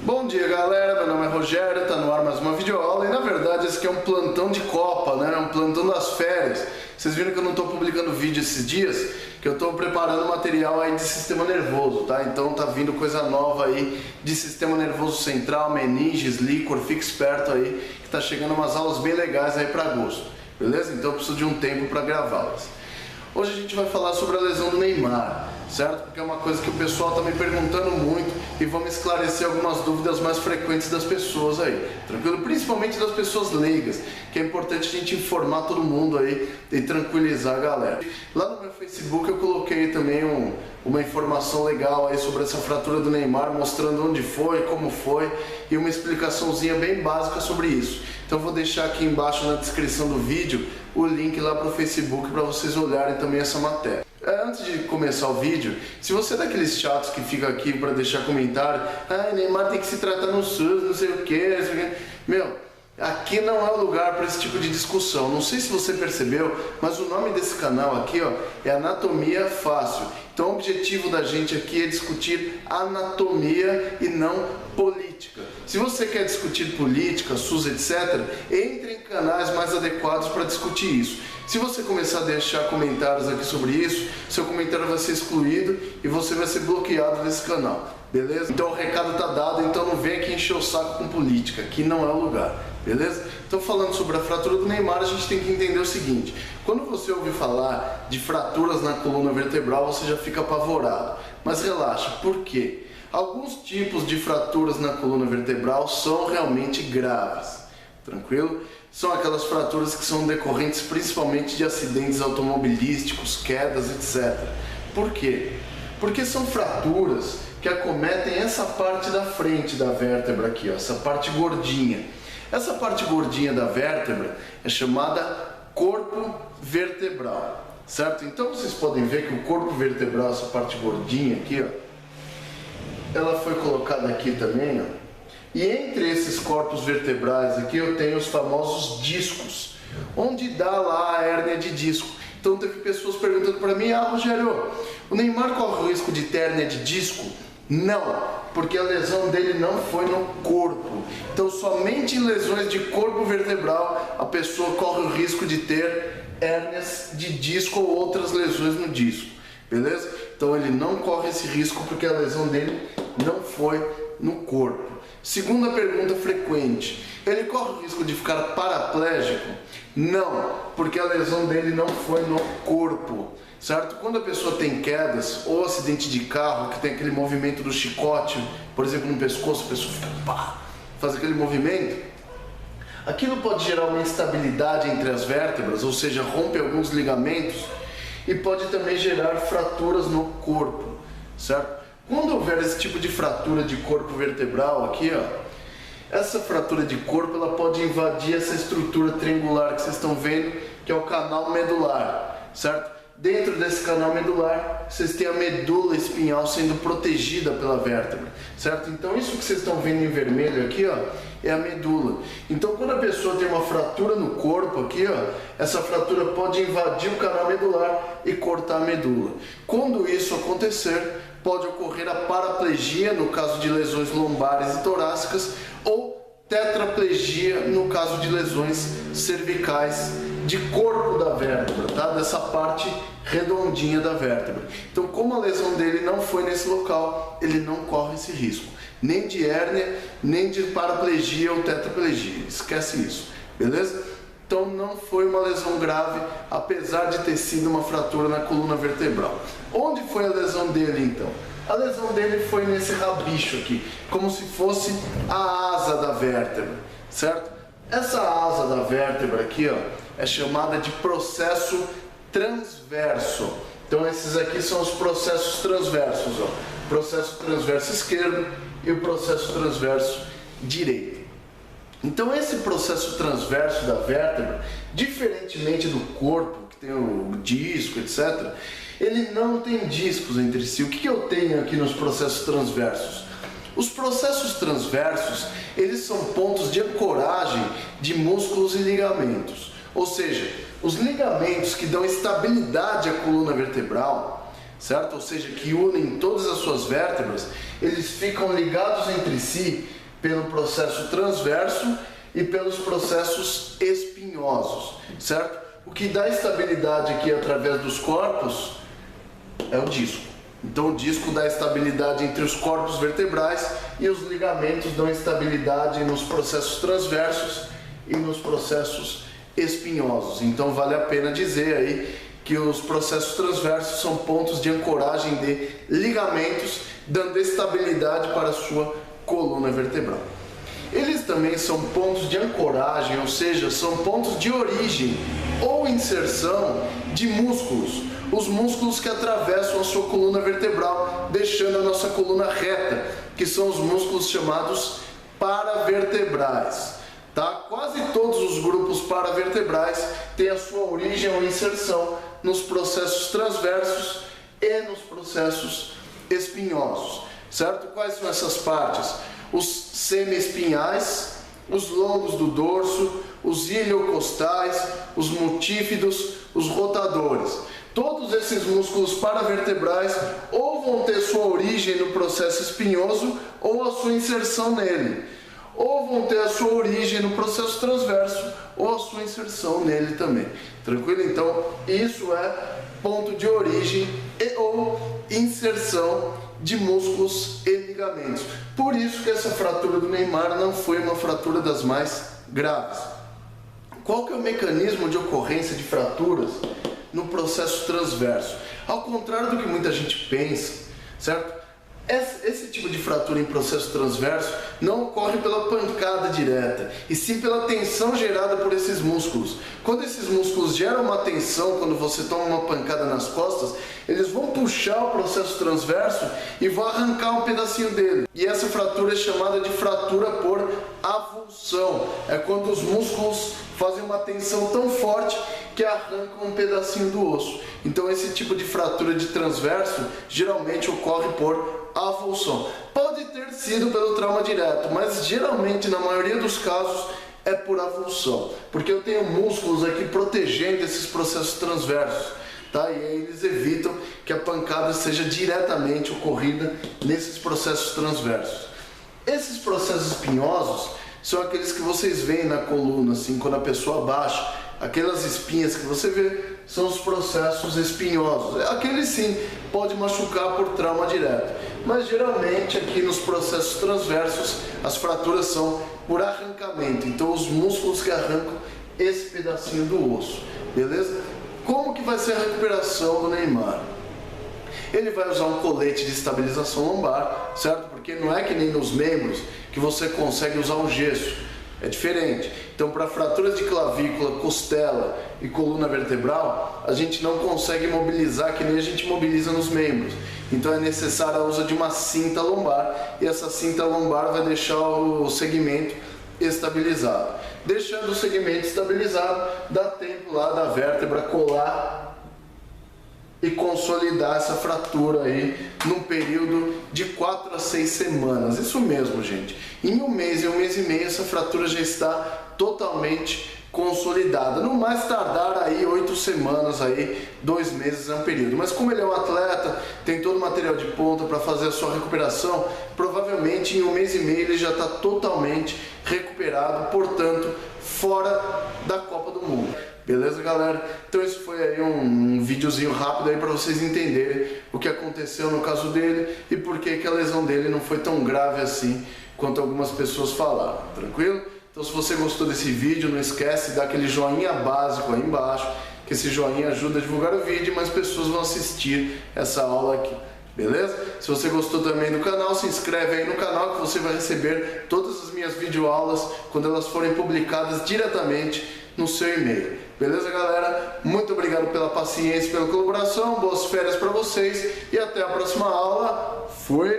Bom dia, galera, meu nome é Rogério, tá no ar mais uma videoaula e na verdade esse aqui é um plantão de Copa, né? Um plantão das férias. Vocês viram que eu não tô publicando vídeo esses dias, que eu tô preparando material aí de sistema nervoso, tá? Então tá vindo coisa nova aí de sistema nervoso central, meninges, líquor, fique esperto aí, que tá chegando umas aulas bem legais aí pra agosto, beleza? Então eu preciso de um tempo pra gravá-las. Hoje a gente vai falar sobre a lesão do Neymar, certo? Porque é uma coisa que o pessoal está me perguntando muito e vamos esclarecer algumas dúvidas mais frequentes das pessoas aí, tranquilo? Principalmente das pessoas leigas, que é importante a gente informar todo mundo aí e tranquilizar a galera. Lá no meu Facebook eu coloquei também uma informação legal aí sobre essa fratura do Neymar, mostrando onde foi, como foi e uma explicaçãozinha bem básica sobre isso. Então eu vou deixar aqui embaixo na descrição do vídeo o link lá para o Facebook para vocês olharem também essa matéria. Antes de começar o vídeo, se você é daqueles chatos que fica aqui para deixar comentário, Neymar tem que se tratar no SUS, não sei o que, meu, aqui não é o lugar para esse tipo de discussão. Não sei se você percebeu, mas o nome desse canal aqui, ó, é Anatomia Fácil. Então o objetivo da gente aqui é discutir anatomia e não política. Se você quer discutir política, SUS, etc., entre em canais mais adequados para discutir isso. Se você começar a deixar comentários aqui sobre isso, seu comentário vai ser excluído e você vai ser bloqueado desse canal, beleza? Então o recado tá dado, então não vem aqui encher o saco com política, aqui não é o lugar, beleza? Então falando sobre a fratura do Neymar, a gente tem que entender o seguinte: quando você ouve falar de fraturas na coluna vertebral, você já fica apavorado, mas relaxa, por quê? Alguns tipos de fraturas na coluna vertebral são realmente graves, tranquilo? São aquelas fraturas que são decorrentes principalmente de acidentes automobilísticos, quedas, etc. Por quê? Porque são fraturas que acometem essa parte da frente da vértebra aqui, ó, essa parte gordinha. Essa parte gordinha da vértebra é chamada corpo vertebral, certo? Então vocês podem ver que o corpo vertebral, essa parte gordinha aqui, ó, ela foi colocada aqui também, ó. E entre esses corpos vertebrais aqui eu tenho os famosos discos, onde dá lá a hérnia de disco. Então teve pessoas perguntando para mim: Rogério, o Neymar corre o risco de ter hérnia de disco? Não, porque a lesão dele não foi no corpo. Então somente em lesões de corpo vertebral a pessoa corre o risco de ter hérnias de disco ou outras lesões no disco, beleza? Então ele não corre esse risco porque a lesão dele não foi no corpo. Segunda pergunta frequente: ele corre o risco de ficar paraplégico? Não, porque a lesão dele não foi no corpo, certo? Quando a pessoa tem quedas ou acidente de carro, que tem aquele movimento do chicote, por exemplo, no pescoço, a pessoa fica pá, faz aquele movimento, aquilo pode gerar uma instabilidade entre as vértebras, ou seja, rompe alguns ligamentos e pode também gerar fraturas no corpo, certo? Quando houver esse tipo de fratura de corpo vertebral aqui, ó, essa fratura de corpo ela pode invadir essa estrutura triangular que vocês estão vendo, que é o canal medular, certo? Dentro desse canal medular, vocês têm a medula espinhal sendo protegida pela vértebra, certo? Então isso que vocês estão vendo em vermelho aqui, ó, é a medula. Então quando a pessoa tem uma fratura no corpo aqui, ó, essa fratura pode invadir o canal medular e cortar a medula. Quando isso acontecer, pode ocorrer a paraplegia no caso de lesões lombares e torácicas ou tetraplegia no caso de lesões cervicais de corpo da vértebra, tá? Dessa parte redondinha da vértebra. Então, como a lesão dele não foi nesse local, ele não corre esse risco, nem de hérnia, nem de paraplegia ou tetraplegia. Esquece isso, beleza? Então não foi uma lesão grave, apesar de ter sido uma fratura na coluna vertebral. Onde foi a lesão dele então? A lesão dele foi nesse rabicho aqui, como se fosse a asa da vértebra, certo? Essa asa da vértebra aqui, ó, é chamada de processo transverso. Então esses aqui são os processos transversos, ó. Processo transverso esquerdo e o processo transverso direito. Então esse processo transverso da vértebra, diferentemente do corpo, que tem o disco, etc., ele não tem discos entre si. O que eu tenho aqui nos processos transversos? Os processos transversos, eles são pontos de ancoragem de músculos e ligamentos. Ou seja, os ligamentos que dão estabilidade à coluna vertebral certo? Ou seja, que unem todas as suas vértebras, eles ficam ligados entre si pelo processo transverso e pelos processos espinhosos, certo? O que dá estabilidade aqui através dos corpos é o disco. Então o disco dá estabilidade entre os corpos vertebrais e os ligamentos dão estabilidade nos processos transversos e nos processos espinhosos. Então vale a pena dizer aí que os processos transversos são pontos de ancoragem de ligamentos, dando estabilidade para a sua coluna vertebral. Eles também são pontos de ancoragem, ou seja, são pontos de origem ou inserção de músculos. Os músculos que atravessam a sua coluna vertebral, deixando a nossa coluna reta, que são os músculos chamados paravertebrais. Tá? Quase todos os grupos paravertebrais têm a sua origem ou inserção nos processos transversos e nos processos espinhosos, certo? Quais são essas partes? Os semiespinhais, os longos do dorso, os iliocostais, os multífidos, os rotadores. Todos esses músculos paravertebrais ou vão ter sua origem no processo espinhoso ou a sua inserção nele, ou vão ter a sua origem no processo transverso ou a sua inserção nele também. Tranquilo? Então, isso é ponto de origem e ou inserção de músculos e ligamentos. Por isso que essa fratura do Neymar não foi uma fratura das mais graves. Qual que é o mecanismo de ocorrência de fraturas no processo transverso? Ao contrário do que muita gente pensa, certo? Esse tipo de fratura em processo transverso não ocorre pela pancada direta, e sim pela tensão gerada por esses músculos. Quando esses músculos geram uma tensão, quando você toma uma pancada nas costas, eles vão puxar o processo transverso e vão arrancar um pedacinho dele. E essa fratura é chamada de fratura por avulsão. É quando os músculos fazem uma tensão tão forte que arrancam um pedacinho do osso. Então esse tipo de fratura de transverso geralmente ocorre por avulsão. Pode ter sido pelo trauma direto, mas geralmente, na maioria dos casos, é por avulsão, porque eu tenho músculos aqui protegendo esses processos transversos, tá? E aí eles evitam que a pancada seja diretamente ocorrida nesses processos transversos. Esses processos espinhosos são aqueles que vocês veem na coluna, assim, quando a pessoa abaixa, aquelas espinhas que você vê são os processos espinhosos. Aqueles sim pode machucar por trauma direto, mas geralmente aqui nos processos transversos as fraturas são por arrancamento. Então os músculos que arrancam esse pedacinho do osso, beleza? Como que vai ser a recuperação do Neymar? Ele vai usar um colete de estabilização lombar, certo? Porque não é que nem nos membros que você consegue usar um gesso. É diferente. Então, para fraturas de clavícula, costela e coluna vertebral, a gente não consegue mobilizar que nem a gente mobiliza nos membros. Então, é necessária a uso de uma cinta lombar, e essa cinta lombar vai deixar o segmento estabilizado. Deixando o segmento estabilizado, dá tempo lá da vértebra colar e consolidar essa fratura aí num período de 4 a 6 semanas. Isso mesmo, gente. Em um mês e um mês, essa fratura já está totalmente consolidada. No mais tardar aí 8 semanas, aí 2 meses é um período. Mas como ele é um atleta, tem todo o material de ponta para fazer a sua recuperação, provavelmente em um mês e meio ele já está totalmente recuperado, portanto, fora da Copa do Mundo. Beleza, galera? Então esse foi aí um videozinho rápido aí para vocês entenderem o que aconteceu no caso dele e por que a lesão dele não foi tão grave assim quanto algumas pessoas falaram, tranquilo? Então se você gostou desse vídeo, não esquece de dar aquele joinha básico aí embaixo, que esse joinha ajuda a divulgar o vídeo e mais pessoas vão assistir essa aula aqui. Beleza? Se você gostou também do canal, se inscreve aí no canal que você vai receber todas as minhas videoaulas quando elas forem publicadas diretamente no seu e-mail. Beleza, galera? Muito obrigado pela paciência, pela colaboração, boas férias para vocês e até a próxima aula. Fui!